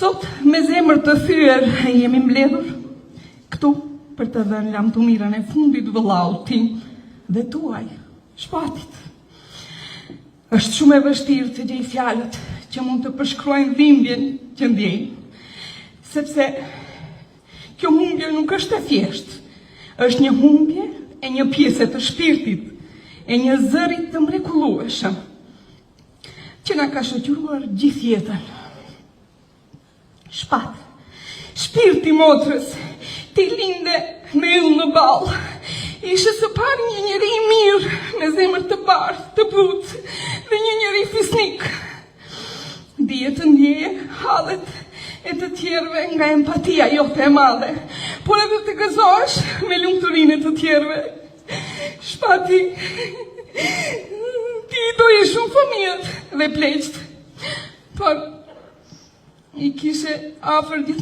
Sot me zemër të thyer jemi mbledhur këtu për të dhënë lamtumirën e fundit vëllaut tim dhe tuaj, Shpatit. Është shumë e vështirë të gjej fjalët që mund të përshkruajnë dhimbjen që ndjej, sepse kjo humbje nuk është e thjeshtë, është një humbje e një pjese të shpirtit, e një zërit të mrekullueshëm, që na ka shoqëruar gjithë jetën. Shpat, shpirti motrës, ti linde me yll në ballë. Ishe së pari një njeri i mirë, me zemër të bardhë, të butë, dhe një njeri fisnik. Dije të ndjeje hallet e të tjerëve nga empatia jote e madhe, por edhe të gëzohesh me lumturinë e të tjerëve. Shpati, ti i doje shumë fëmijët dhe pleqt, por i kishe afër gjithë